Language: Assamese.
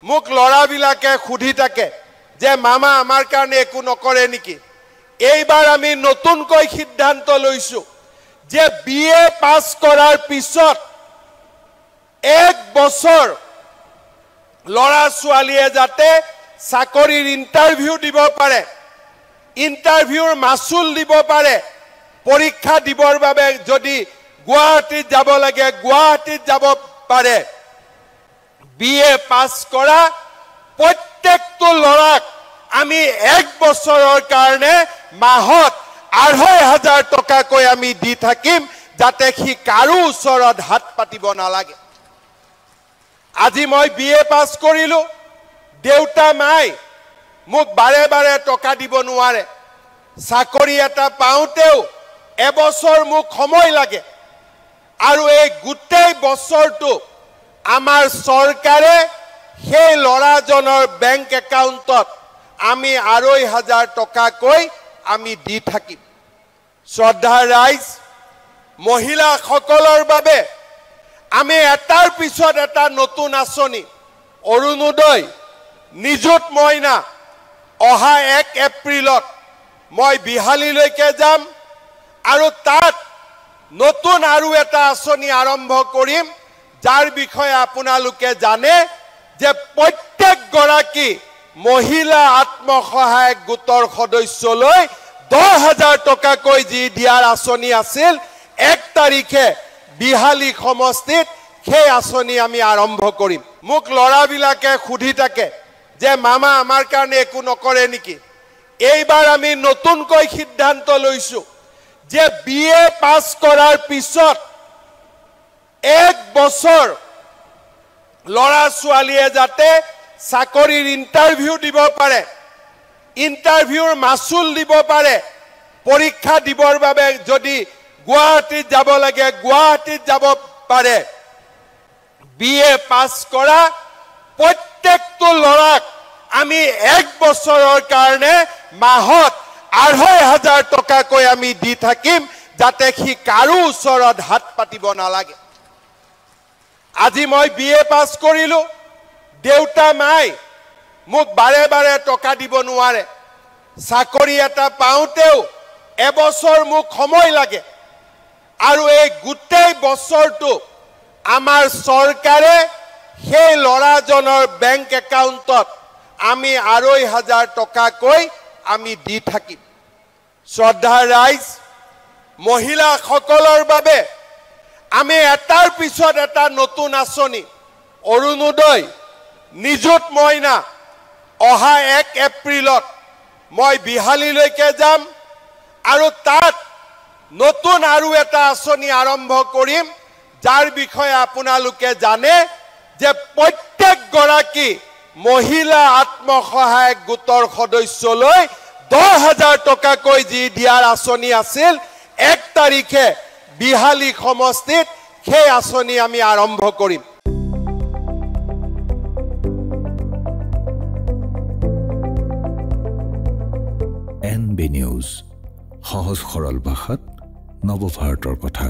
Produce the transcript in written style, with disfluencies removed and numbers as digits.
মোক লৰাবিলাকে খুধি থাকে যে মামা আমাৰ কাৰণে একো নকৰে নেকি এইবাৰ আমি নতুনকৈ সিদ্ধান্ত লৈছো যে বিএ পাস কৰাৰ পিছত এক বছৰ লৰা ছোৱালীয়ে যাতে চাকৰিৰ ইন্টাৰভিউ দিব পাৰে ইন্টাৰভিউৰ মাসুল দিব পাৰে পৰীক্ষা দিবৰ বাবে যদি গুৱাহাটীত যাব লাগে গুৱাহাটীত যাব পাৰে বিএ পাস কৰা প্ৰত্যেকটো লৰাক আমি এক বছৰৰ কাৰণে মাহত ২৫০০ টকাকৈ আমি দি থাকিম যাতে সি কাৰো ওচৰত হাত পাতিব নালাগে আজি মই বিএ পাস কৰিলো দেউতা মাই মোক বাৰে বাৰে টকা দিব নোৱাৰে চাকৰি এটা পাওঁতেও এবছৰ মোক সময় লাগে আৰু এই গোটেই বছৰটো আমাৰ চৰকাৰে সেই লৰাজনৰ বেংক একাউণ্টত আমি ২৫০০ টকাকৈ আমি দি থাকিম শ্ৰদ্ধা ৰাইজ মহিলাসকলৰ বাবে আমি এটাৰ পিছত এটা নতুন আঁচনি অৰুণোদয় নিযুত মইনা অহা ১ এপ্ৰিলত মই বিহালীলৈকে যাম আৰু তাত নতুন আৰু এটা আঁচনি আৰম্ভ কৰিম যাৰ বিষয়ে আপোনালোকে জানে যে প্ৰত্যেক গৰাকী মহিলা আত্মসহায়ক গোটৰ সদস্যলৈ ১০,০০০ টকাকৈ যি দিয়াৰ আঁচনি আছিল ১ তাৰিখে বিহালী সমষ্টিত সেই আঁচনি আমি আৰম্ভ কৰিম মোক লৰাবিলাকে খুধি থাকে যে মামা আমাৰ কাৰণে একো নকৰে নেকি এইবাৰ আমি নতুনকৈ সিদ্ধান্ত লৈছো যে বিএ পাস কৰাৰ পিছত এক বছৰ লৰা ছোৱালীয়ে যাতে চাকৰিৰ ইন্টাৰভিউ দিব পাৰে ইন্টাৰভিউৰ মাসুল দিব পাৰে পৰীক্ষা দিবৰ বাবে যদি গুৱাহাটীত যাব লাগে গুৱাহাটীত যাব পাৰে বিএ পাস কৰা প্ৰত্যেকটো লৰাক আমি এক বছৰৰ কাৰণে মাহত ২৫০০ টকাকৈ আমি দি থাকিম যাতে সি কাৰো ওচৰত হাত পাতিব নালাগে আজি মই বিএ পাস কৰিলো দেউতা মাই মোক বাৰে বাৰে টকা দিব নোৱাৰে চাকৰি এটা পাওঁতেও এবছৰ মোক সময় লাগে আৰু এই গোটেই বছৰটো আমাৰ চৰকাৰে সেই লৰাজনৰ বেংক একাউণ্টত আমি ২৫০০ টকাকৈ আমি দি থাকিম শ্ৰদ্ধা ৰাইজ মহিলাসকলৰ বাবে আমি এটাৰ পিছত এটা নতুন আঁচনি অৰুণোদয় নিযুত মইনা অহা ১ এপ্ৰিলত মই বিহালীলৈকে যাম আৰু তাত নতুন আৰু এটা আঁচনি আৰম্ভ কৰিম যাৰ বিষয়ে আপোনালোকে জানে যে প্ৰত্যেক গৰাকী মহিলা আত্মসহায়ক গোটৰ সদস্যলৈ ১০,০০০ টকাকৈ যি দিয়াৰ আঁচনি আছিল ১ তাৰিখে বিহালী সমষ্টিত সেই আঁচনি আমি আৰম্ভ কৰিম NB নিউজ সহজ সৰল ভাষাত নৱভাৰতৰ কথা